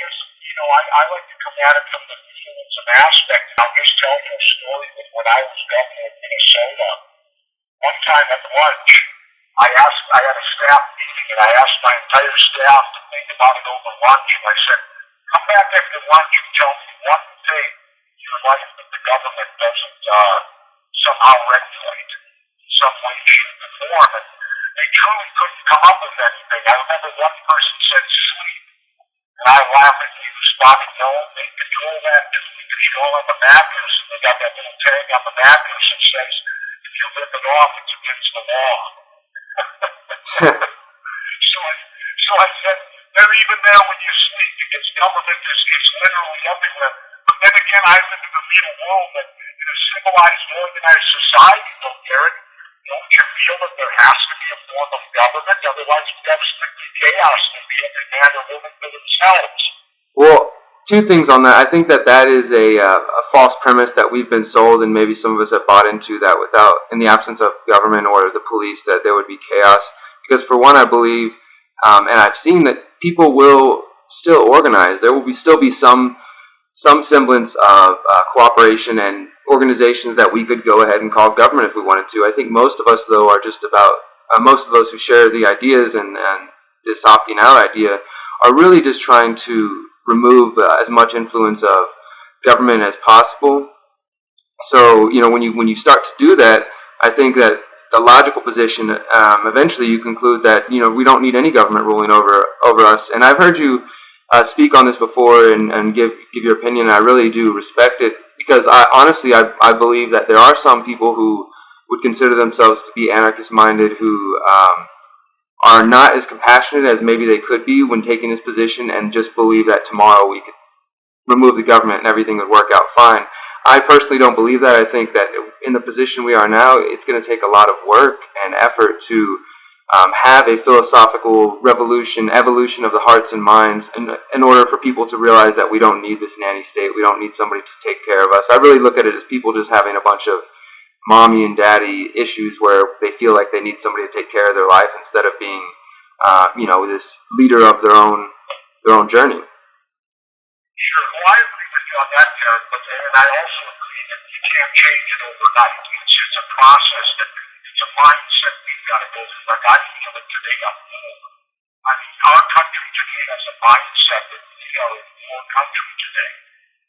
because, I like to come at it from the humanism aspect. I'll just tell you a story with when I was governor of Minnesota. One time at lunch, I had a staff meeting, and I asked my entire staff to think about it over lunch, and I said, come back after lunch and tell me one thing in your life that the government doesn't somehow regulate in some way, shape, or form. And they truly couldn't come up with anything. I remember one person said sleep, and I laughed at you, responded, no, they control that too, because you all have a mattress, and they got that little tag on the mattress that says, if you rip it off, it's against the law. So I said, they're even there when you sleep, because government is literally everywhere. But then again, I live in the real world, and in a civilized, organized society, though, Derek, don't you feel that there has to be a form of government? Otherwise, we have strictly chaos, and be every man or woman for themselves. Well, two things on that. I think that is a false premise that we've been sold, and maybe some of us have bought into that without, in the absence of government or the police, that there would be chaos. Because for one, I believe, and I've seen that people will still organize. There will still be some semblance of cooperation and organizations that we could go ahead and call government if we wanted to. I think most of us, though, are just about, most of those who share the ideas and this opting out idea are really just trying to remove as much influence of government as possible. So, when you start to do that, I think that the logical position, eventually you conclude that, we don't need any government ruling over us. And I've heard you speak on this before and give your opinion. I really do respect it, because honestly, I believe that there are some people who would consider themselves to be anarchist-minded who are not as compassionate as maybe they could be when taking this position, and just believe that tomorrow we could remove the government and everything would work out fine. I personally don't believe that. I think that in the position we are now, it's going to take a lot of work and effort to have a philosophical evolution of the hearts and minds in order for people to realize that we don't need this nanny state. We don't need somebody to take care of us. I really look at it as people just having a bunch of mommy and daddy issues where they feel like they need somebody to take care of their life instead of being, this leader of their own journey. Sure. Well, I agree with you on that, Derek, and I also agree that you can't change it overnight. It's a process, it's a mindset we've got to go through. Like I feel it today, I'm poor. I mean, our country today has a mindset that we are a poor country today.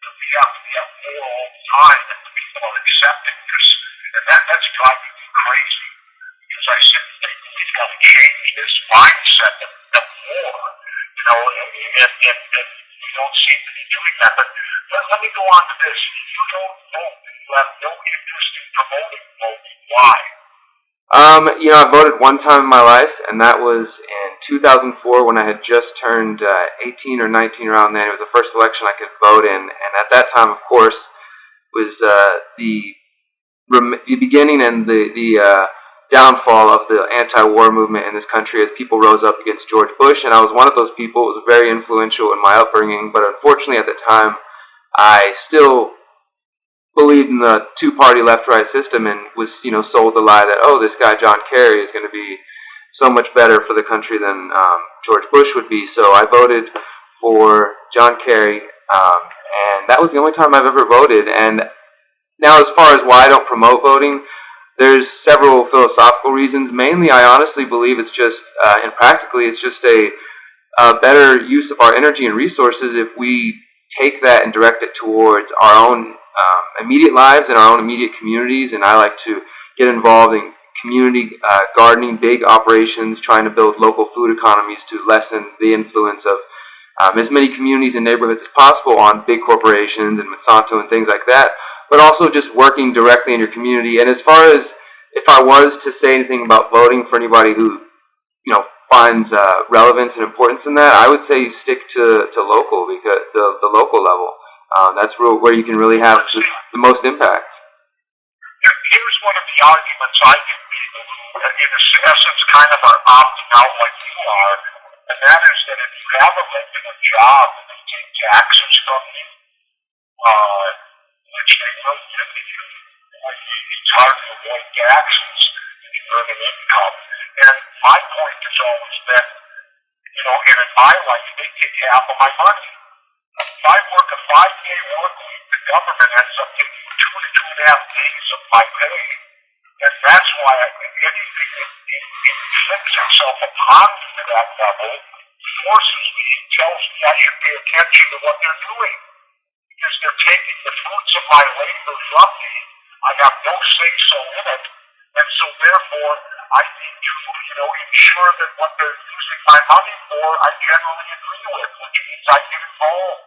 That we have more all the time that the people are accepting this. And that's driving me crazy. Because I simply think we've got to change this mindset of war. And we don't seem to be doing that. But let me go on to this. You don't vote. You have no interest in promoting voting. Why? I voted one time in my life, and that was in 2004 when I had just turned 18 or 19 around then. It was the first election I could vote in, and at that time, of course, was the beginning and the downfall of the anti-war movement in this country as people rose up against George Bush, and I was one of those people. It was very influential in my upbringing, but unfortunately at the time, I still believed in the two-party left-right system and was, sold the lie that, this guy John Kerry is going to be so much better for the country than George Bush would be. So I voted for John Kerry, and that was the only time I've ever voted. And now, as far as why I don't promote voting, there's several philosophical reasons. Mainly, I honestly believe it's just, and practically, it's just a better use of our energy and resources if we take that and direct it towards our own immediate lives and our own immediate communities. And I like to get involved in community gardening, big operations, trying to build local food economies to lessen the influence of as many communities and neighborhoods as possible on big corporations and Monsanto and things like that, but also just working directly in your community. And as far as if I was to say anything about voting for anybody who, finds relevance and importance in that, I would say you stick to local, because the local level. That's where you can really have the most impact. Here's one of the arguments I give people who, in essence, kind of are opting out like you are, and that is that if you have a regular job and they take taxes from you, which they will do, it's hard to avoid taxes if you earn an income. And my point is always that, and in my life, they take half of my money. If I work a 5-day work week, the government ends up taking 2 to 2.5 days of my pay. And that's why anything that inflicts itself upon me to that level forces me and tells me I should pay attention to what they're doing. Because they're taking the fruits of my labor from me. I have no say-so in it. And so therefore, I need to, ensure that what they're using my money for, I generally agree with, which means I get involved.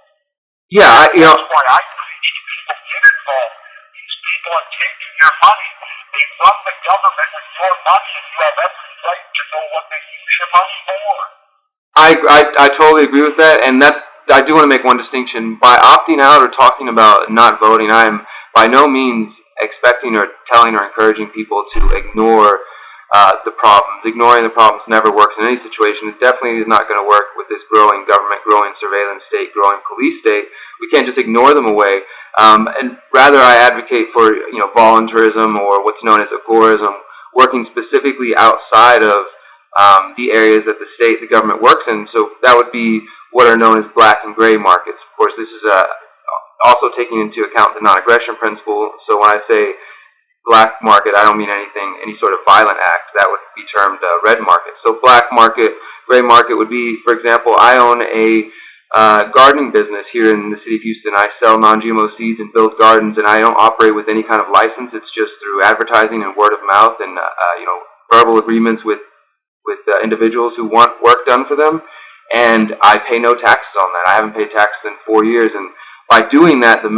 Yeah, That's why I preach to people, get involved. These people are taking your money. They run the government with your money, and you have every right to know what they use your money for. I totally agree with that, and I do want to make one distinction. By opting out or talking about not voting, I am by no means expecting or telling or encouraging people to ignore the problems. Ignoring the problems never works in any situation. It definitely is not going to work with this growing government, growing surveillance state, growing police state. We can't just ignore them away. And rather, I advocate for voluntarism, or what's known as agorism, working specifically outside of the areas that the government works in. So that would be what are known as black and gray markets. Of course, this is also taking into account the non-aggression principle. So when I say black market, I don't mean any sort of violent act. That would be termed red market. So black market, gray market would be, for example, I own a gardening business here in the city of Houston. I sell non-GMO seeds and build gardens, and I don't operate with any kind of license. It's just through advertising and word of mouth and verbal agreements with individuals who want work done for them, and I pay no taxes on that. I haven't paid taxes in 4 years, and by doing that, the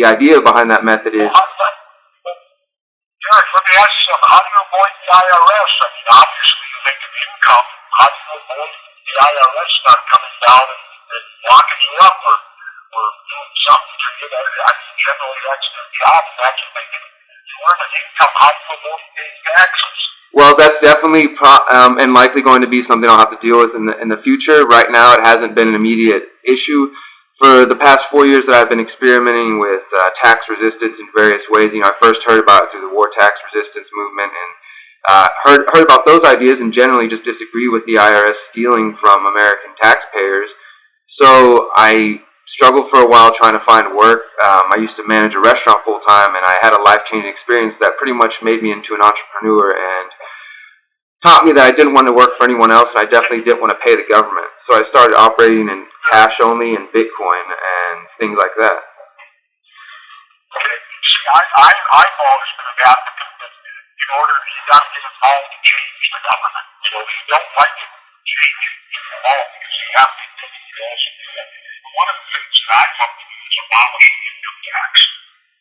idea behind that method is... Derrick, let me ask you something. How do you avoid the IRS? I mean, obviously you make an income. How do you avoid the IRS not coming down and locking you up or doing something to you? I mean, generally that's their job. That's what they can. You earn an income. How do you avoid paying taxes? Well, that's definitely and likely going to be something I'll have to deal with in the future. Right now, it hasn't been an immediate issue. For the past 4 years that I've been experimenting with tax resistance in various ways, I first heard about it through the war tax resistance movement, and heard about those ideas, and generally just disagree with the IRS stealing from American taxpayers. So I struggled for a while trying to find work. I used to manage a restaurant full time, and I had a life-changing experience that pretty much made me into an entrepreneur and taught me that I didn't want to work for anyone else, and I definitely didn't want to pay the government. So I started operating in cash only and Bitcoin and things like that. Okay. See, I've always been an advocate that in order, you got to get involved to change the government. So if you don't like it, change it. Get involved, because you have to take the bills and do it. One of the things that I'd love to do is abolish income tax.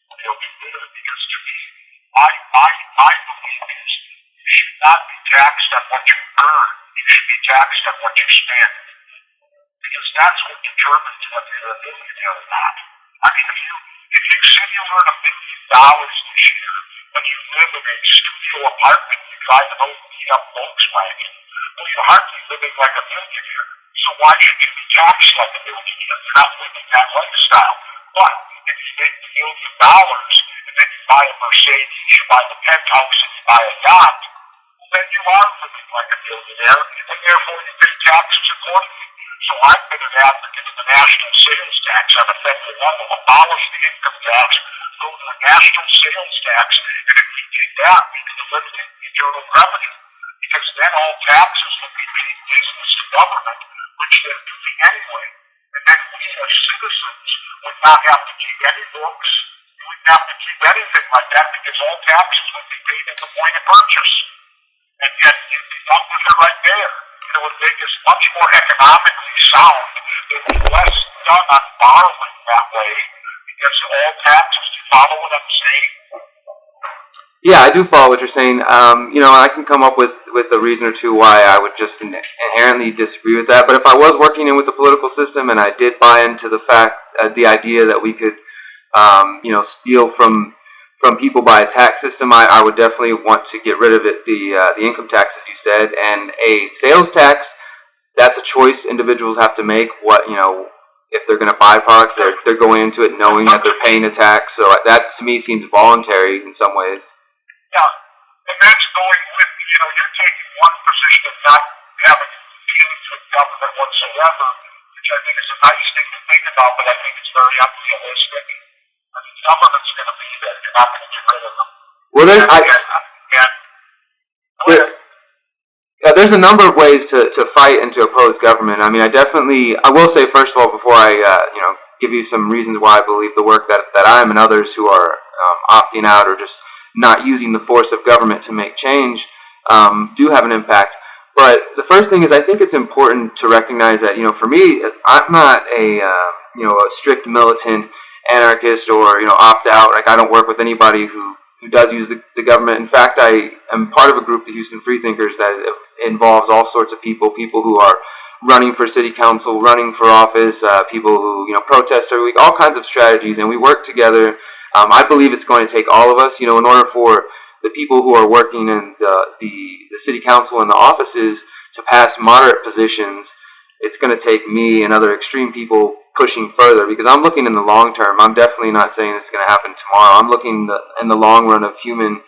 Because to me, my belief is you should not be taxed on what you earn. You should be taxed on what you spend. Because that's what determines whether you're a millionaire or not. I mean, if you say you earn $1 million this year, but you live in a studio apartment, you drive an old beat-up Volkswagen, well, you're hardly living like a millionaire. So why should you be taxed like a millionaire? You're not living that lifestyle. But if you make $1 million and then you buy a Mercedes, you buy the penthouse, and you buy a yacht, then you are living like a millionaire, and therefore you pay taxes accordingly. So I've been an advocate of the national sales tax on a federal level. Abolish the income tax, go to a national sales tax, and if we do that, we can eliminate the internal revenue. Because then all taxes will be paid business to government, which they're doing anyway. And then we as citizens would not have to keep any books. We wouldn't have to keep anything like that, because all taxes would be paid at the point of purchase. And yet, you'd be done with it right there. It would make us much more economically sound. It would be less done on borrowing that way, because all taxes, do you follow what I'm saying? Yeah, I do follow what you're saying. I can come up with a reason or two why I would just inherently disagree with that. But if I was working in with the political system and I did buy into the idea that we could, steal from people by a tax system, I would definitely want to get rid of it, the income tax, as you said, and a sales tax. That's a choice individuals have to make. If they're going to buy products, they're going into it knowing that they're paying a tax. So that to me seems voluntary in some ways. Yeah, and that's going with, you're taking one position of not having dealings with government whatsoever. which I think is a nice thing to think about, but I think it's very unrealistic. I mean, government's going to be there. You're not going to get rid of them. Well, there's a number of ways to fight and to oppose government. I mean, I will say, first of all, before I, give you some reasons why I believe the work that I am and others who are opting out or just not using the force of government to make change do have an impact. But the first thing is I think it's important to recognize that, for me, I'm not a strict militant anarchist or, opt out. Like, I don't work with anybody who does use the government. In fact, I am part of a group, the Houston Freethinkers, that involves all sorts of people who are running for city council, running for office, people who, protest every week, all kinds of strategies, and we work together. I believe it's going to take all of us, in order for the people who are working in the city council and the offices to pass moderate positions. It's going to take me and other extreme people pushing further, because I'm looking in the long term. I'm definitely not saying it's going to happen tomorrow. I'm looking in the long run of human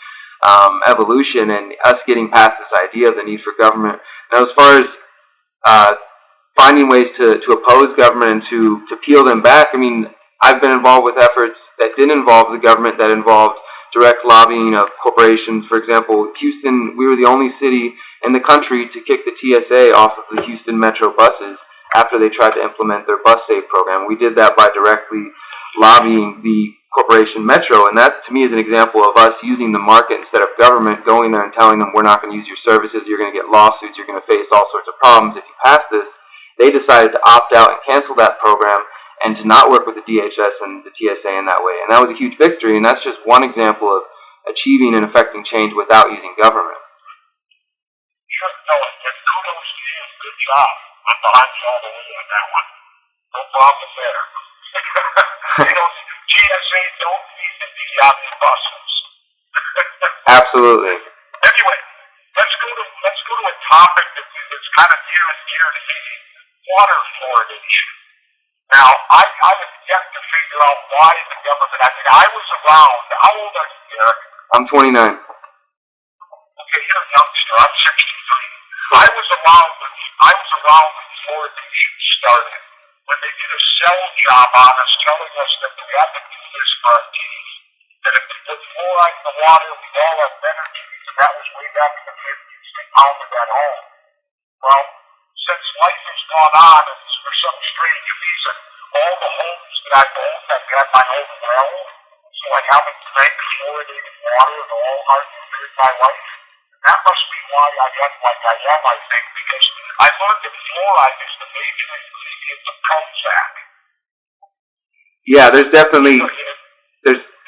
evolution and us getting past this idea of the need for government. Now, as far as finding ways to oppose government and to peel them back, I mean, I've been involved with efforts that didn't involve the government, that involved direct lobbying of corporations. For example, Houston, we were the only city in the country to kick the TSA off of the Houston Metro buses after they tried to implement their bus save program. We did that by directly lobbying the corporation Metro, and that to me is an example of us using the market instead of government, going there and telling them we're not going to use your services, you're going to get lawsuits, you're going to face all sorts of problems if you pass this. They decided to opt out and cancel that program and to not work with the DHS and the TSA in that way. And that was a huge victory, and that's just one example of achieving and affecting change without using government. Sure, no, and kudos to you. Good job. I'm behind you all the way on that one. No problem there. GSA don't need to be on the buses. Absolutely. Anyway, let's go to a topic that's kind of near and dear to me: water fluoridation. Now, I have yet to figure out why the government. I mean, I was around. How old are you, Derrick? I'm 29. Okay, you're a youngster. I'm 63. I was around when fluoridation started. When they did a sell job on us, telling us that we have to do this for our teeth, that if we put fluoride in the water, we'd all have better teeth, and that was way back in the 50s. They pounded that home. Well, since life has gone on, and for some strange reason, all the homes that I've owned, I've had my own well, so I haven't drank fluoridated water at all hardly in my life. And that must be why I am like I am, I think, because I learned that fluoride is the major ingredient of Prozac. Yeah, there's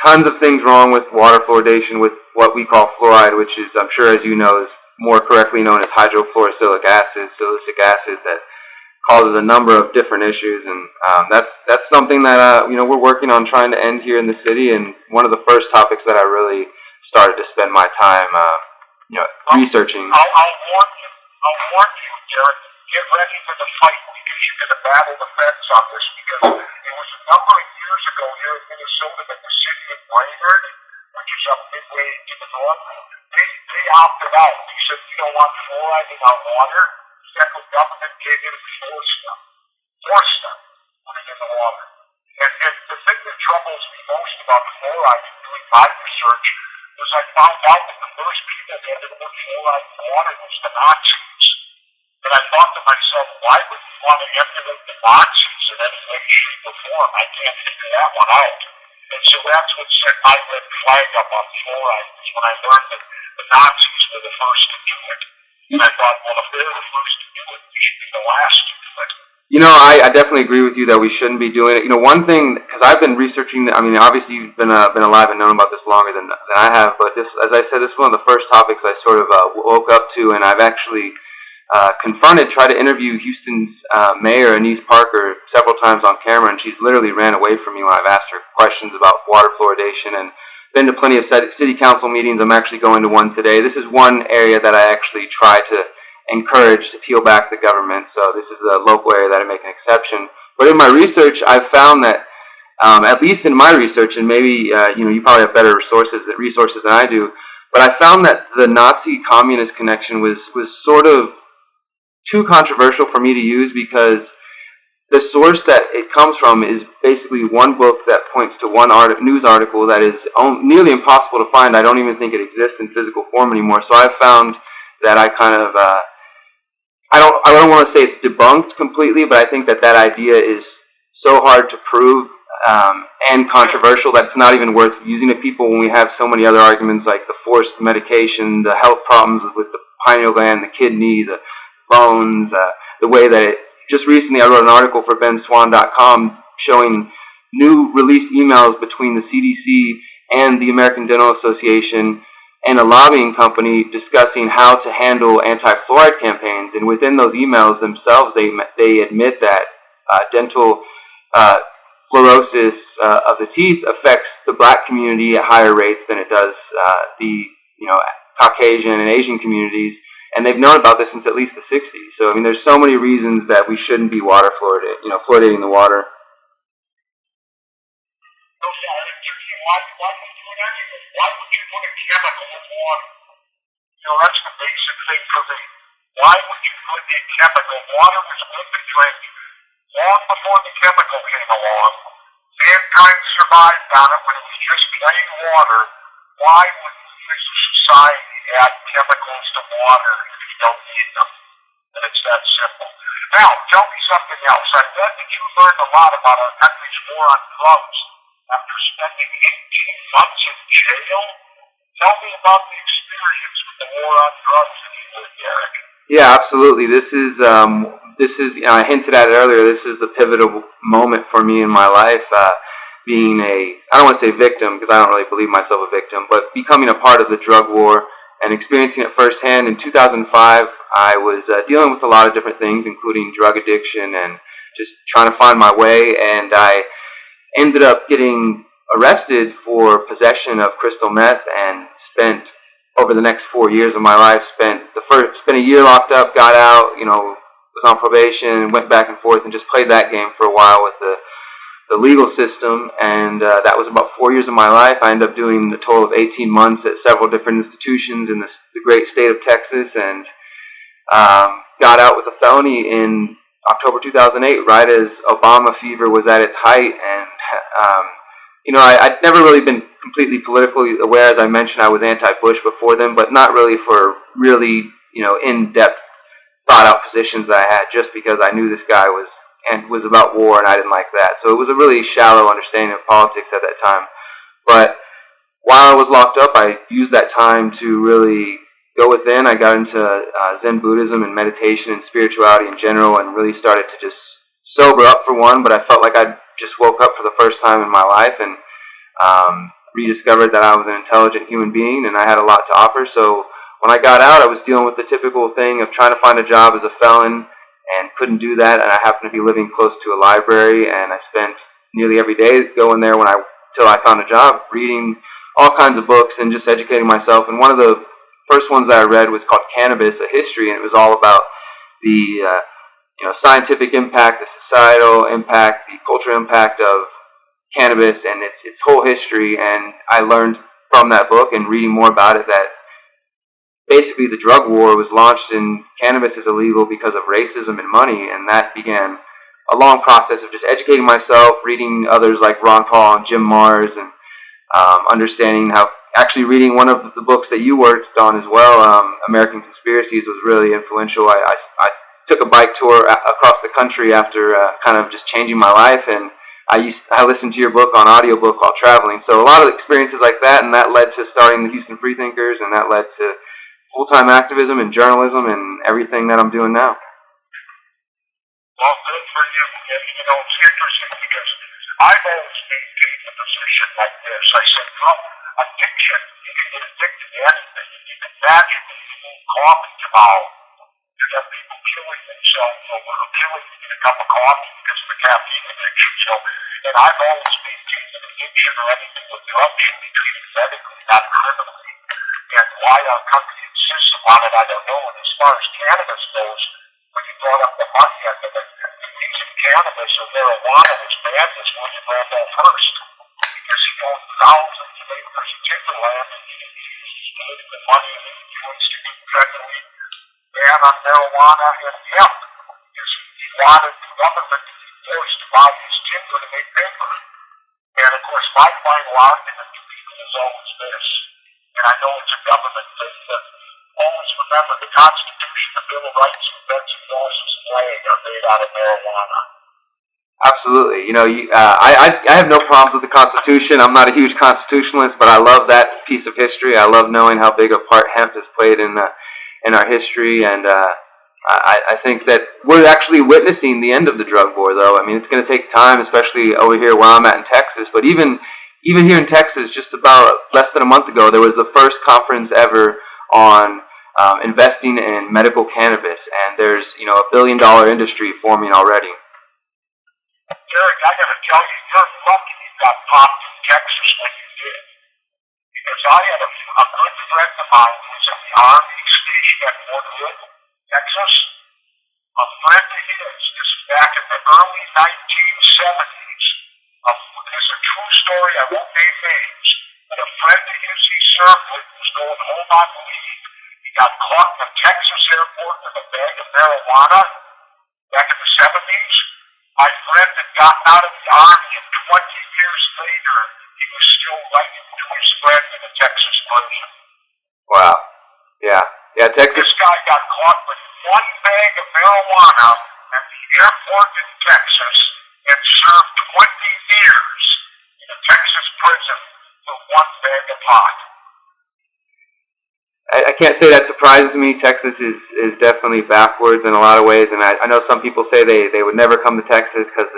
tons of things wrong with water fluoridation with what we call fluoride, which is, I'm sure as you know, is more correctly known as hydrofluorosilicic acid, silicic acid, that causes a number of different issues, and that's something that we're working on trying to end here in the city. And one of the first topics that I really started to spend my time researching. I'll warn you, Derrick. Get ready for the fight, because you're going to battle the fence on this. Because it was a number of years ago here in Minnesota that the city of Brainerd, which is up midway to the north, they opted out. They said, we don't want fluoride in our water. The federal government came in and forced them, put it in the water. And the thing that troubles me most about fluoride in doing my research was I found out that the first people that had put fluoride in the water was the Nazis. And I thought to myself, why would you want to emulate the Nazis in any way, shape, or form? I can't figure that one out. And so that's what set my red flag up on fluoride, was when I learned that the Nazis were the first to do it. And I thought, well, if they're the first to do it, we should be the last to do it. I definitely agree with you that we shouldn't be doing it. One thing, because I've been researching, obviously you've been alive and known about this longer than I have, but this, as I said, this is one of the first topics I sort of woke up to, and I've actually tried to interview Houston's mayor, Anise Parker, several times on camera, and she's literally ran away from me when I've asked her questions about water fluoridation, and been to plenty of city council meetings. I'm actually going to one today. This is one area that I actually try to encourage to peel back the government, so this is a local area that I make an exception. But in my research, I've found that, at least in my research, and maybe you probably have better resources than I do, but I found that the Nazi-communist connection was sort of too controversial for me to use, because the source that it comes from is basically one book that points to one news article that is nearly impossible to find. I don't even think it exists in physical form anymore. So I've found that I kind of, I don't want to say it's debunked completely, but I think that that idea is so hard to prove and controversial that it's not even worth using to people when we have so many other arguments like the forced medication, the health problems with the pineal gland, the kidney, the bones, the way that it. Just recently I wrote an article for benswan.com showing new released emails between the CDC and the American Dental Association and a lobbying company discussing how to handle anti-fluoride campaigns. And within those emails themselves, they admit that dental fluorosis of the teeth affects the black community at higher rates than it does the Caucasian and Asian communities. And they've known about this since at least the 60s. So, I mean, there's so many reasons that we shouldn't be fluoridating the water. Why would you put a chemical in water? That's the basic thing for me. Why would you put a chemical? Water was good to drink long before the chemical came along. Mankind survived on it when it was just plain water. Why would we as a society add chemicals to water if you don't need them? And it's that simple. Now, tell me something else. I bet that you learned a lot about our country's war on drugs after spending 18 months in jail. Tell me about the experience with the war on drugs in England, Derrick. Yeah, absolutely. This is I hinted at it earlier. This is the pivotal moment for me in my life. Being I don't want to say victim because I don't really believe myself a victim, but becoming a part of the drug war and experiencing it firsthand. In 2005, I was dealing with a lot of different things, including drug addiction and just trying to find my way. And I ended up getting arrested for possession of crystal meth and spent over the next 4 years of my life, spent a year locked up, got out, was on probation, went back and forth and just played that game for a while with the legal system, and that was about 4 years of my life. I ended up doing a total of 18 months at several different institutions in the great state of Texas, and got out with a felony in October 2008, right as Obama fever was at its height. And I'd never really been completely politically aware. As I mentioned, I was anti-Bush before then, but not really for really in-depth thought out positions that I had, just because I knew this guy was about war, and I didn't like that. So it was a really shallow understanding of politics at that time. But while I was locked up, I used that time to really go within. I got into Zen Buddhism and meditation and spirituality in general, and really started to just sober up for one. But I felt like I just woke up for the first time in my life and rediscovered that I was an intelligent human being and I had a lot to offer. So when I got out, I was dealing with the typical thing of trying to find a job as a felon, and couldn't do that, and I happened to be living close to a library, and I spent nearly every day going there till I found a job, reading all kinds of books and just educating myself. And one of the first ones that I read was called Cannabis, a History, and it was all about the scientific impact, the societal impact, the cultural impact of cannabis and its whole history. And I learned from that book and reading more about it that basically the drug war was launched and cannabis is illegal because of racism and money, and that began a long process of just educating myself, reading others like Ron Paul and Jim Marrs, and actually reading one of the books that you worked on as well, American Conspiracies, was really influential. I took a bike tour across the country after kind of just changing my life, and I listened to your book on audiobook while traveling. So a lot of experiences like that, and that led to starting the Houston Freethinkers, and that led to full-time activism and journalism and everything that I'm doing now. Well, good for you. And, it's interesting because I've always maintained a position like this. I said, addiction, you can get addicted to anything. You can imagine if you need coffee tomorrow. You have people killing themselves over eating a cup of coffee because of the caffeine addiction. So, and I've always maintained that addiction or anything with drugs should be treated medically, not criminally. And why our country insists upon it, I don't know. And as far as cannabis goes, when you brought up the money end of it, using cannabis or marijuana was banned as William Randolph Hearst, because he owned thousands of acres of timberland, and he used political money and influence to get federally ban on marijuana and hemp, because he wanted the government to be forced to buy this timber to make paper. And of course, my final argument to people is always this, and I know it's a government thing, but always remember the Constitution, the Bill of Rights, and Betsy DeVos's flag are made out of marijuana. Absolutely. I have no problems with the Constitution. I'm not a huge constitutionalist, but I love that piece of history. I love knowing how big a part hemp has played in our history, and I think that we're actually witnessing the end of the drug war, though. I mean, it's going to take time, especially over here where I'm at in Texas. But even here in Texas, just about less than a month ago, there was the first conference ever on investing in medical cannabis, and there's $1 billion industry forming already. Derrick, I gotta tell you, you're lucky you got popped in Texas when you did. Because I had a good friend of mine who was in the Army stationed at Fort Hood, Texas. A friend of his, this is back in the early 1970s. It's a true story, I won't name names. But a friend of his he served with was going home on leave. He got caught in the Texas airport with a bag of marijuana back in the 70s. My friend had gotten out of the Army, and 20 years later, he was still writing to his friend in the Texas prison. Wow. Yeah, Texas. This guy got caught with one bag of marijuana at the airport in Texas and served 20 years in a Texas prison for one bag of pot. I can't say that surprises me. Texas is definitely backwards in a lot of ways, and I know some people say they would never come to Texas because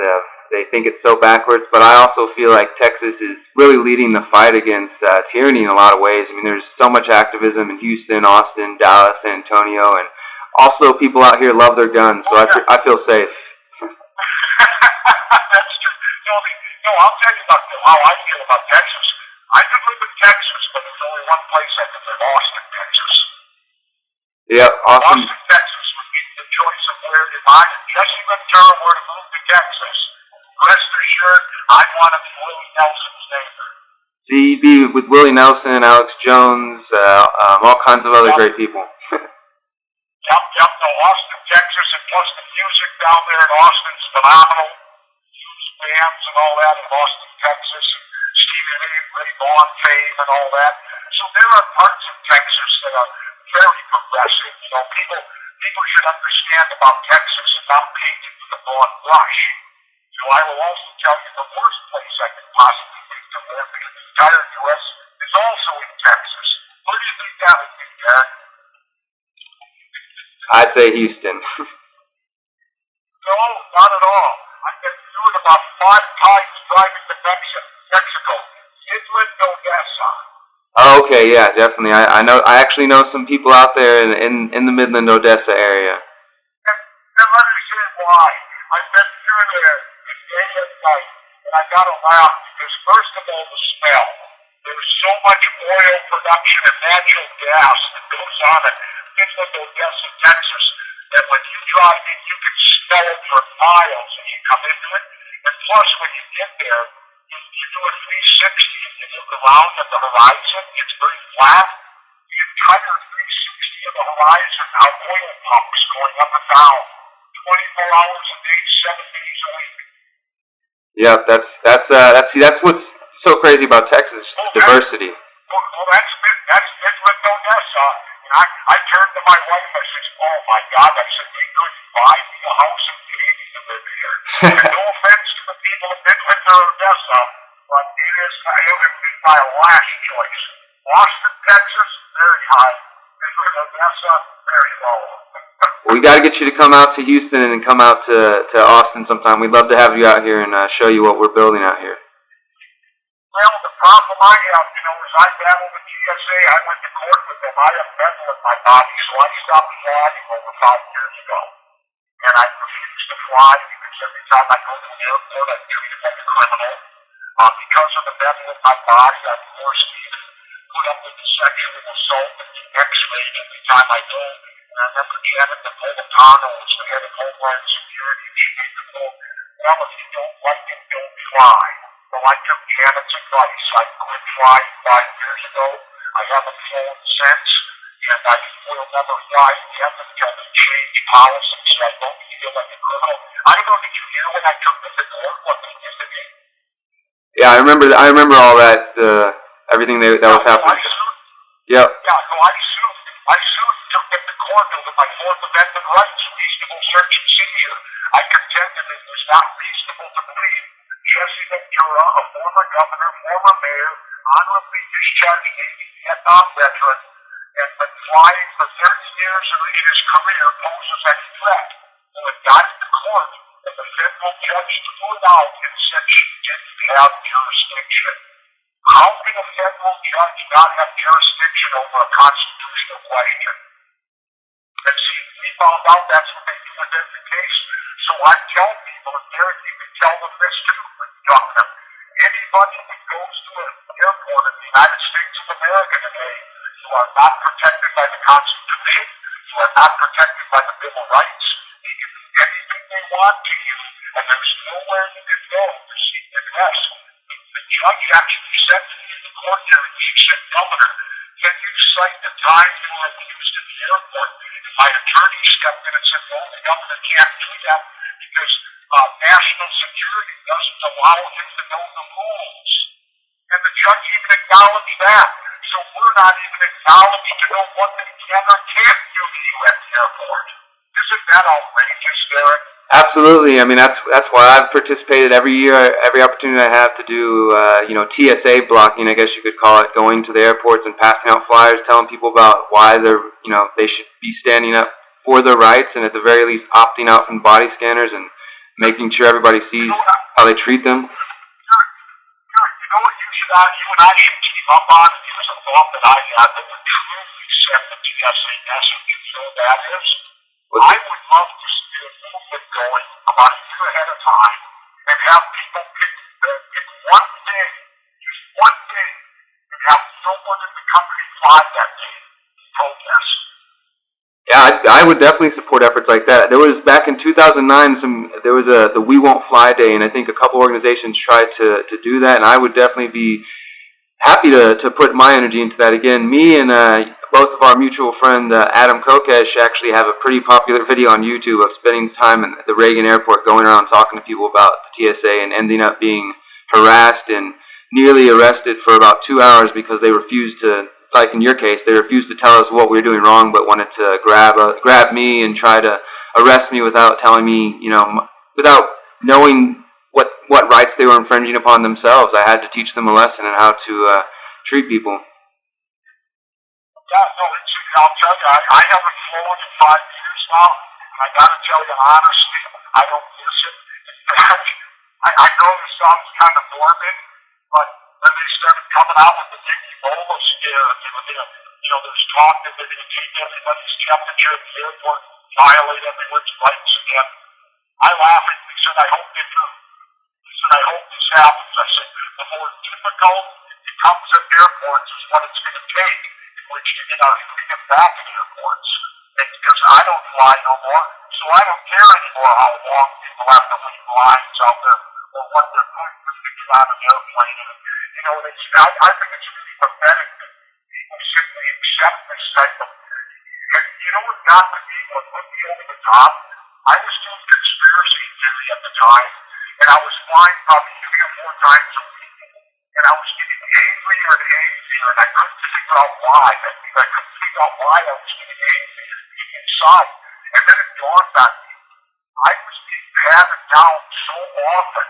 they think it's so backwards, but I also feel like Texas is really leading the fight against tyranny in a lot of ways. I mean, there's so much activism in Houston, Austin, Dallas, San Antonio, and also people out here love their guns, so I feel safe. That's true. No, I'll tell you about how I feel about Texas. I could live in Texas, but there's only one place I could live, Austin, Texas. Yeah, awesome. Austin, Texas would be the choice of where if I and Jesse Ventura were to move to Texas, rest assured, I'd want to be Willie Nelson's neighbor. See, you'd be with Willie Nelson, Alex Jones, all kinds of other great people. Yep, no, Austin, Texas, and plus the music down there in Austin's phenomenal. Huge bands and all that in Austin, Texas. Stevie Ray Vaughan fame and all that. So there are parts of Texas that are very progressive. People should understand about Texas and not paint it with a broad brush. I will also tell you the worst place I could possibly think to live in the entire U.S. is also in Texas. Where do you think that would be, Derrick? I'd say Houston. No, not at all. I've been doing about 5 times driving to Mexico. Midland, Odessa. Oh, okay, yeah, definitely. I actually know some people out there in the Midland, Odessa area. And let me say why. I've been through there day and night, and I gotta laugh because first of all, the smell. There's so much oil production and natural gas that goes on in Midland, Odessa, Texas, that when you drive in, you can smell it for miles as you come into it. And plus, when you get there, you do a 360 and you look around at the horizon, it's very flat. The entire 360 of the horizon are oil pumps going up and down, 24 hours a day, 7 days a week. Yeah, that's what's so crazy about Texas, diversity. That's Midland, Odessa. And I turned to my wife, I said, oh my God, I said, they couldn't buy me a house in Katy to live here. And no offense to the people of Midland or Odessa, but it would be my last choice. Austin, Texas, very high. Midland, Odessa, very low. We got to get you to come out to Houston and come out to Austin sometime. We'd love to have you out here and show you what we're building out here. Well, the problem I have, is I battled the TSA. I went to court with them. I have metal in my body, so I stopped flying over 5 years ago. And I refuse to fly because every time I go to an airport, I'm treated like a criminal. Because of the metal in my body, I'm forced to put up with the sexual assault and the x-rayed every time I go. And I remember Janet Napolitano was the head of Homeland Security, and she made the quote, well, if you don't like it, don't fly. So I took Janet's advice. I quit flying 5 years ago. I haven't flown since. and I will never fly again until they change policy so I don't feel like a criminal. I don't know, did you hear when I took them to court what they did to me? Yeah, I remember. I remember all that. Everything that was happening. Yep. Yeah, no, I sued, took them to court over my Fourth Amendment rights, reasonable search and seizure. I contended it was not reasonable to believe Jesse Ventura, a former governor, former mayor, honorably discharged Navy Vietnam veteran, and been flying for 30 years in his career, poses any threat. Well, it got into court, and the federal judge threw it out and said she didn't have jurisdiction. How can a federal judge not have jurisdiction over a constitutional question? And see, we found out that's what they do with every case. So I tell people, and Derrick, you can tell them this too when you talk to them. Anybody that goes to an airport in the United States of America today, you are not protected by the Constitution. You are not protected by the Bill of Rights. They can do anything they want to you, and there's nowhere you can go to seek redress. The judge actually said to me in the court hearing, she said, Governor, can you cite the time you were abused in the airport? And my attorney stepped in and said, no, the governor can't do that because national security doesn't allow him to know the rules. And the judge even acknowledged that. So we're not even acknowledged to know what they can or can't do to you at the airport. Isn't that outrageous, Derrick? Absolutely. I mean, that's why I've participated every year, every opportunity I have to do, TSA blocking, I guess you could call it, going to the airports and passing out flyers, telling people about why they should be standing up for their rights, and at the very least opting out from body scanners and making sure everybody sees how they treat them. You know what you and I should team up on? Here's a thought that I had that would truly send the TSA message. You know what that is? I would love to see a movement going about a year ahead of time and have people pick one day, just one day, and have someone in the country fly that day in protest. Yeah, I would definitely support efforts like that. There was, back in 2009, there was the We Won't Fly Day, and I think a couple organizations tried to do that, and I would definitely be happy to put my energy into that again. Me and both of our mutual friend Adam Kokesh actually have a pretty popular video on YouTube of spending time at the Reagan airport going around talking to people about the TSA and ending up being harassed and nearly arrested for about 2 hours because they refused to, like in your case, they refused to tell us what we were doing wrong but wanted to grab me and try to arrest me without telling me, without knowing what rights they were infringing upon themselves. I had to teach them a lesson on how to treat people. Yeah, no, I'll tell you, I haven't flown in 5 years now, and I gotta tell you honestly, I don't miss it. In fact, I know this sounds kind of morbid, but when they started coming out with the big Ebola scare, there's talk that they're gonna take everybody's temperature at the airport, violate everyone's rights again. I laughingly said, I hope they do. I hope this happens. I said, the more difficult it becomes at airports is what it's going to take in which to get our freedom back at airports. And because I don't fly no more, so I don't care anymore how long people have to wait in lines out there or what they're doing to get on an airplane. And, I think it's really pathetic that people simply accept this type of. And you know what got to me, what put me over the top? I was doing conspiracy theory at the time. And I was flying probably 3 or 4 times a week. And I was getting angrier and angrier, and I couldn't figure out why. I couldn't figure out why I was getting angry inside. And then it dawned on me. I was being patted down so often.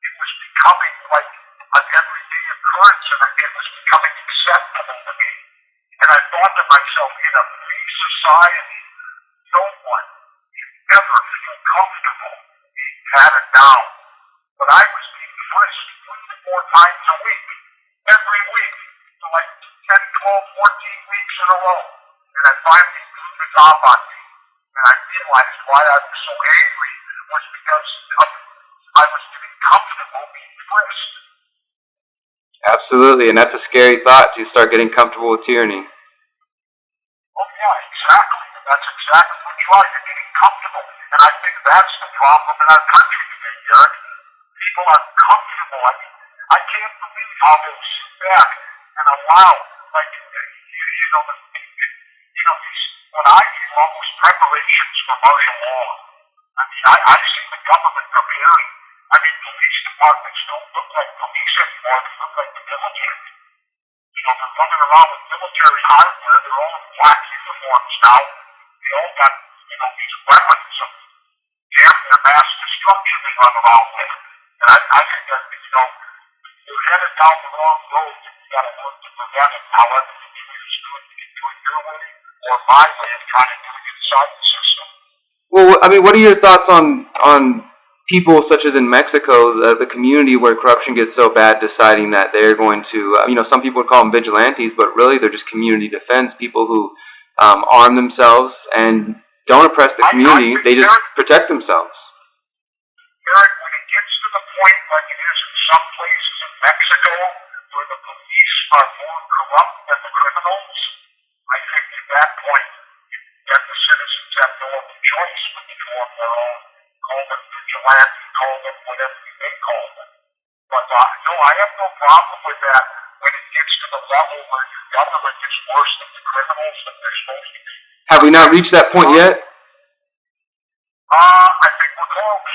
It was becoming like an everyday occurrence, and it was becoming acceptable to me. And I thought to myself, in a free society, no one can ever feel comfortable being patted down. But I was being frisked 3 to 4 times a week, every week, for like 10, 12, 14 weeks in a row. And I finally threw the top on me. And I realized why I was so angry was because I was getting comfortable being frisked. Absolutely, and that's a scary thought, to start getting comfortable with tyranny. Oh yeah, exactly. And that's exactly what you are. You're getting comfortable. And I think that's the problem in our country today, Derrick. People are comfortable. I can't believe how they'll sit back and allow, When I view almost preparations for martial law, I mean, I've seen the government preparing. I mean, police departments don't look like police anymore. They look like the military. They're running around with military hardware. They're all in black uniforms now. They all got, these weapons of damn near mass destruction they run around with. And I think that, we're headed down the wrong road, and we got to work to prevent it. However, you choose to do it your way or my way of trying to do it inside the system. Well, I mean, what are your thoughts on people such as in Mexico, the community where corruption gets so bad, deciding that they're going to, some people would call them vigilantes, but really they're just community defense, people who arm themselves and don't oppress the community, they just protect themselves. Derrick, when it gets to the point like it is in some places in Mexico, where the police are more corrupt than the criminals, I think at that point, that the citizens have no other choice but to form their own, call them vigilante, call them whatever you may call them. But no, I have no problem with that when it gets to the level where your government is worse than the criminals that they're supposed to be. Have we not reached that point yet? I think we're close.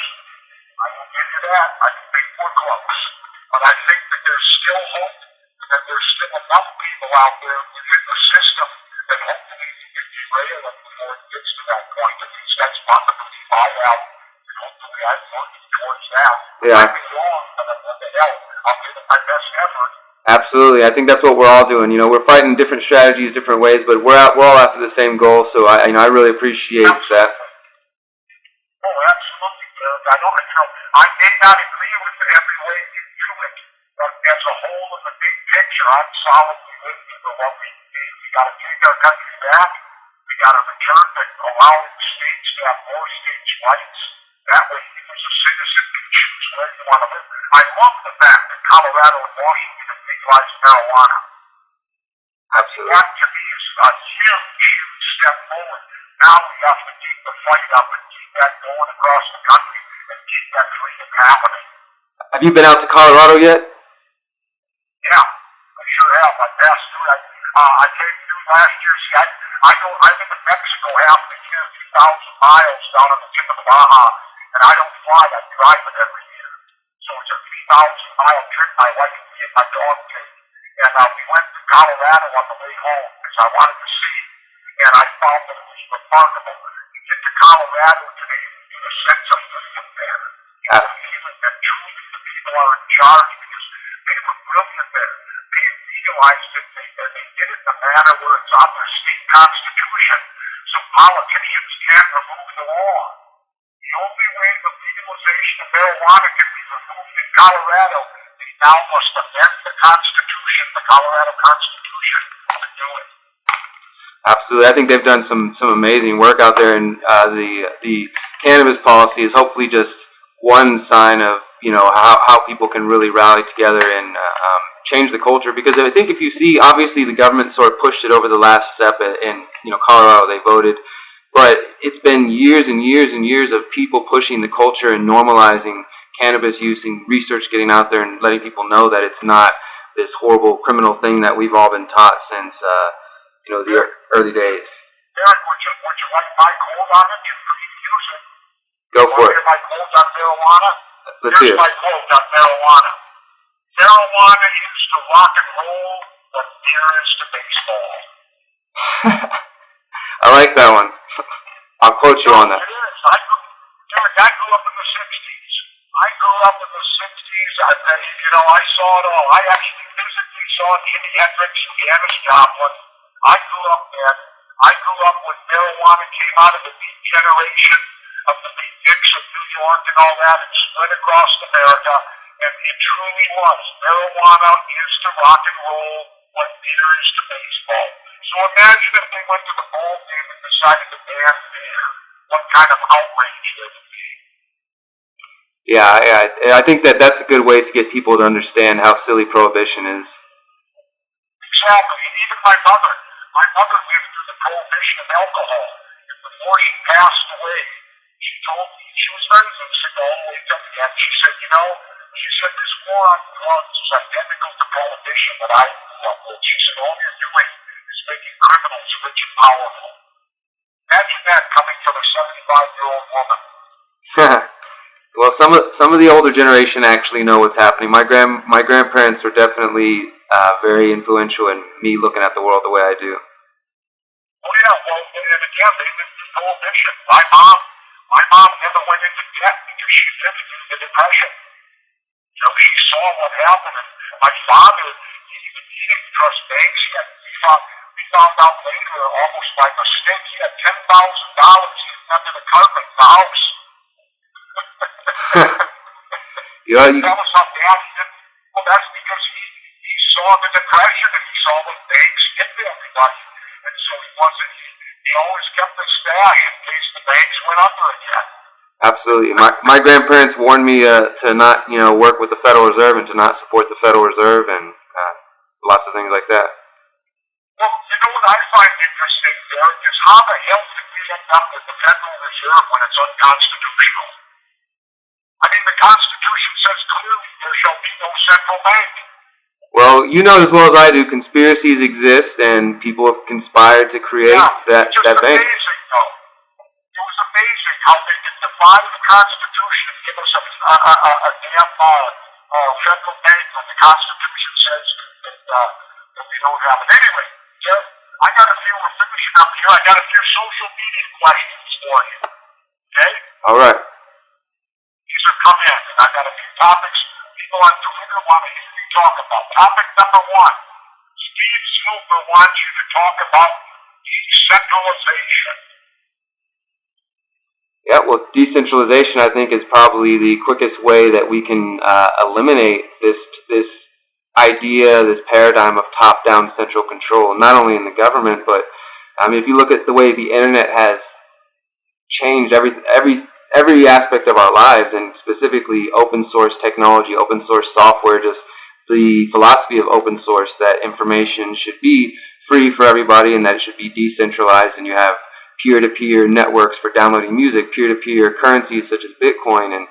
I will give you that. I think we're close. But I think that there's still hope, and that there's still enough people out there within the system that hopefully we can derail it before it gets to that point. At least that's possibly my out. And hopefully I'm working towards that. Yeah. I might be wrong, but what the hell? I'll give it my best effort. Absolutely. I think that's what we're all doing. We're fighting different strategies, different ways, but we're all after the same goal. So I really appreciate that. Oh, absolutely, Derrick. I may not agree with every way you do it, but as a whole in the big picture, I'm solidly with you for what we need. We got to take our country back. We got to return to allowing states to have more states' rights. That way, you as a citizen can choose where you want to live. I love the fact that Colorado and Washington have legalized marijuana. Absolutely. That to me is a huge step forward. Now we have to keep the fight up and keep that going across the country and keep that freedom happening. Have you been out to Colorado yet? Yeah, I sure have. I passed through. I came through last year. See, I'm in Mexico half the year, 2,000 miles down on the tip of the Baja, and I don't fly. I drive it every year. So it's a 3,000-mile trip. My wife and me and my dog take. And we went to Colorado on the way home because I wanted to see. And I found that it was remarkable. You get to Colorado today, you get a sense of freedom there. You have a feeling that truly the people are in charge because they were brilliant there. They realized that they did it in a manner where it's on their state constitution, so politicians can't remove the law. The only way the legalization of marijuana can be removed in Colorado, they now must amend the Constitution, the Colorado Constitution, to do it. Absolutely. I think they've done some amazing work out there, and the cannabis policy is hopefully just one sign of how people can really rally together and change the culture. Because I think if you see, obviously the government sort of pushed it over the last step in Colorado. They voted, but it's been years and years and years of people pushing the culture and normalizing cannabis use and research getting out there and letting people know that it's not this horrible criminal thing that we've all been taught since the early days. Derrick, would you like my quote on it? You can use it. Go for it. Hear my quote on marijuana? Let's hear it. Here's my quote on marijuana. Marijuana is to rock and roll what beer is to baseball. I like that one. I'll quote you on that. It is. Derrick, I grew up in the 60s. I saw it all. I actually physically saw Jimi Hendrix and Janis Joplin. I grew up then. I grew up when marijuana came out of the beat generation of the beat mix of New York and all that and spread across America. And it truly was. Marijuana is to rock and roll what beer is to baseball. So imagine if they went to the ball game and decided to ban beer. What kind of outrage there would be. Yeah, I think that's a good way to get people to understand how silly Prohibition is. Exactly. And even my mother lived through the prohibition of alcohol. And before she passed away, she told me, she was very lucid all the way to the end. She said, this war on drugs is identical to prohibition that I grew up with. She said, all you're doing is making criminals rich and powerful. Imagine that coming from a 75-year-old woman. Well, some of the older generation actually know what's happening. My grandparents were definitely very influential in me looking at the world the way I do. Oh yeah, well, and again, they lived through Prohibition. My mom never went into debt because she lived through the Depression. You know, she saw what happened, and my father, he didn't trust banks yet. We found out later, almost by mistake, he had $10,000 hidden under the carpet in the house. Yeah, that was how bad he did. Well, that's because he saw the Depression and he saw what banks did to everybody. And so he always kept the stash in case the banks went under again. Absolutely. My grandparents warned me to not, work with the Federal Reserve and to not support the Federal Reserve and lots of things like that. Well, you know what I find interesting, Derek, is how the hell did we end up with the Federal Reserve when it's unconstitutional? I mean, the Constitution says clearly there shall be no central bank. Well, you know as well as I do, conspiracies exist and people have conspired to create that bank. Amazing, though. It was amazing how they could defy the Constitution and give us a damn federal bank when the Constitution says that we don't have it. Anyway, Jeff, we're finishing up here. I got a few social media questions for you. Okay? All right. These are come in, and I got a few topics people on Twitter want to hear you talk about. Topic number 1. Steve Silver wants you to talk about decentralization. Yeah, well, decentralization, I think, is probably the quickest way that we can eliminate this idea, this paradigm of top-down central control, not only in the government, but if you look at the way the internet has changed every aspect of our lives, and specifically open source technology, open source software, just the philosophy of open source, that information should be free for everybody and that it should be decentralized, and you have peer-to-peer networks for downloading music, peer-to-peer currencies such as Bitcoin, and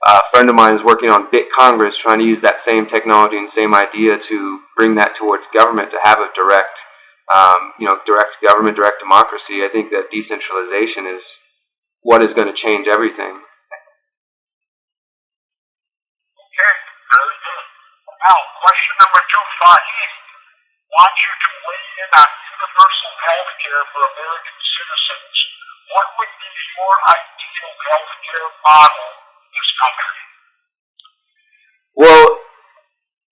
a friend of mine is working on BitCongress, trying to use that same technology and same idea to bring that towards government, to have a direct government, direct democracy. I think that decentralization is what is going to change everything. Okay, very good. Now, question number 2, Fahim wants you to weigh in on universal health care for American citizens. What would be your ideal health care model in this country? Well,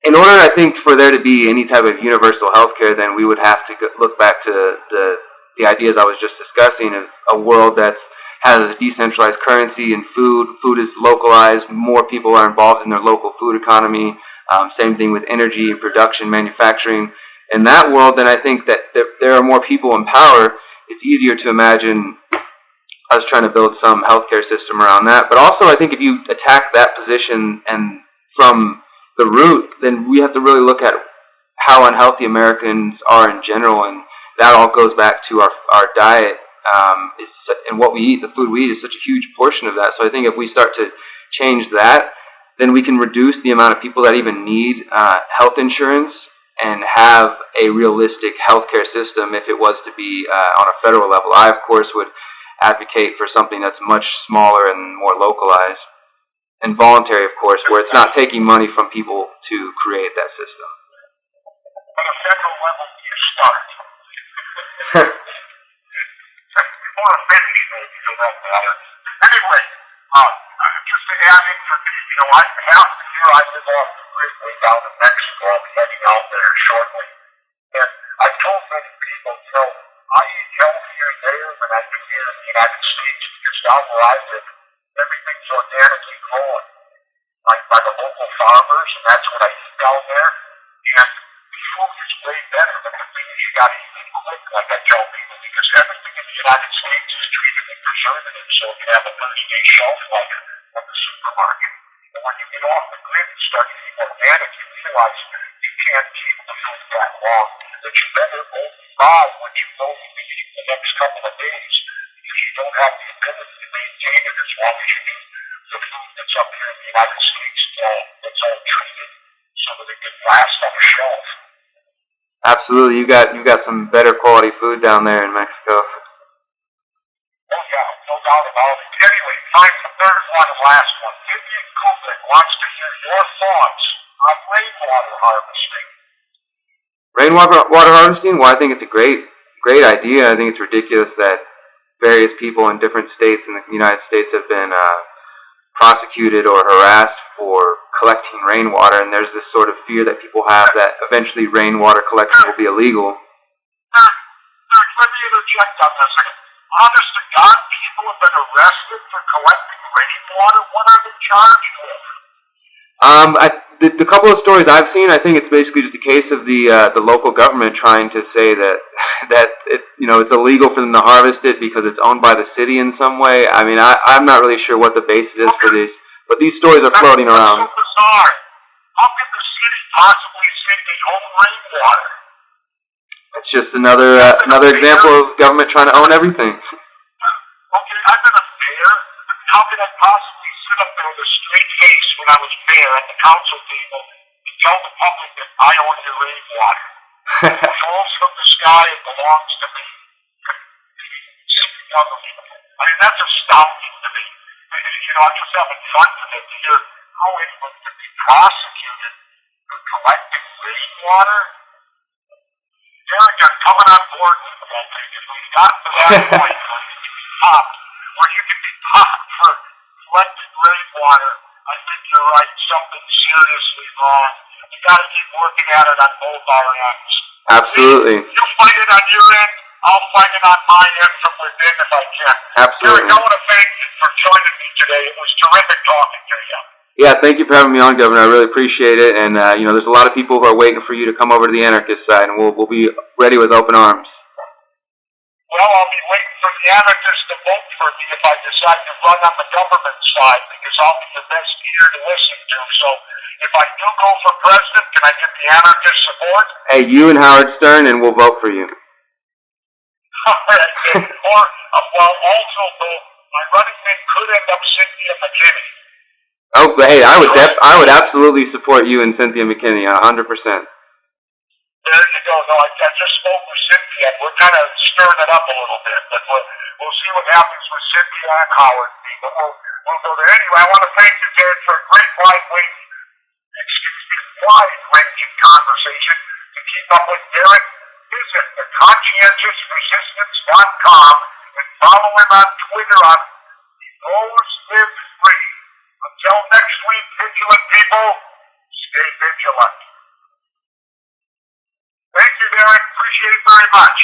in order, I think, for there to be any type of universal health care, then we would have to look back to the ideas I was just discussing of a world that has a decentralized currency and food. Food is localized. More people are involved in their local food economy. Same thing with energy, production, manufacturing. In that world, then I think that there are more people in power. It's easier to imagine us trying to build some healthcare system around that. But also, I think if you attack that position and from the root, then we have to really look at how unhealthy Americans are in general, and that all goes back to our diet. And what we eat, the food we eat, is such a huge portion of that. So I think if we start to change that, then we can reduce the amount of people that even need health insurance and have a realistic healthcare system if it was to be on a federal level. I, of course, would advocate for something that's much smaller and more localized and voluntary, of course, where it's not taking money from people to create that system. On a federal level, you start. Or a finish, maybe, for that matter. Anyway, just to add in for me, half the year I live off the grid way down in Mexico. I'll be heading out there shortly. And I've told many people, I eat healthier there than I do here in the United States, because down where I live, everything's organically grown, like by the local farmers, and that's what I eat down there. And the food is way better, but the thing is you got to eat it quick, like I tell people, because everything in the United States is treated with preservatives, so it can have a 30-day shelf life at the supermarket. And when you get off the grid and start eating organic, you realize you can't keep the food that long, that you better only buy what you know you can eat the next couple of days, because you don't have the ability to maintain it as long as you do the food that's up here in the United States that's all treated so that it can last on a shelf. Absolutely, you got some better quality food down there in Mexico. Oh yeah, no doubt about it. Anyway, find the third one and last one. Vivian Kublik wants to hear your thoughts on rainwater harvesting. Rainwater harvesting? Well, I think it's a great idea. I think it's ridiculous that various people in different states in the United States have been prosecuted or harassed for collecting rainwater, and there's this sort of fear that people have that eventually rainwater collection will be illegal. Let me interject on this. Honest to God, people have been arrested for collecting rainwater. What are they charged with? The couple of stories I've seen, I think it's basically just a case of the local government trying to say that it's illegal for them to harvest it because it's owned by the city in some way. I mean, I'm not really sure what the basis is for these, but these stories are floating around. That's so bizarre. How could the city possibly say they own rainwater? It's just another example of government trying to own everything. Okay, I've been a mayor. How could I possibly sit up there with a straight face when I was mayor at the council table and tell the public that I own your rainwater? It falls from the sky, it belongs to me. I mean, that's astounding to me. I'm just having fun with it to hear how anyone can be prosecuted for collecting rainwater. Derrick, I'm coming on board with the whole thing. If we've gotten to that point where you can be popped for collecting rainwater, I think you're right. Something's seriously wrong. You got to keep working at it on both our ends. Absolutely. You fight it on your end. I'll fight it on my end from within if I can. Absolutely. Derrick, I want to thank you for joining me today. It was terrific talking to you. Yeah, thank you for having me on, Governor. I really appreciate it. And there's a lot of people who are waiting for you to come over to the anarchist side, and we'll be ready with open arms. Well, I'll be waiting for the anarchists to vote for me if I decide to run on the government side, because I'll be the best ear to listen to. So if I do go for president, can I get the anarchist support? Hey, you and Howard Stern, and we'll vote for you. All right. Also, though, my running mate could end up Cynthia McKinney. Oh, but hey, I would absolutely support you and Cynthia McKinney, 100%. There you go. No, I just spoke with Cynthia. We're kind of stirring it up a little bit, but we'll see what happens with Cynthia and Howard. But we'll go there. Anyway, I want to thank you, Derrick, for a great wide-ranging conversation. To keep up with Derrick, visit theconscientiousresistance.com and follow him on Twitter on Broze Live Free. Until next week, vigilant people, stay vigilant. Thank you, Derrick. Appreciate it very much.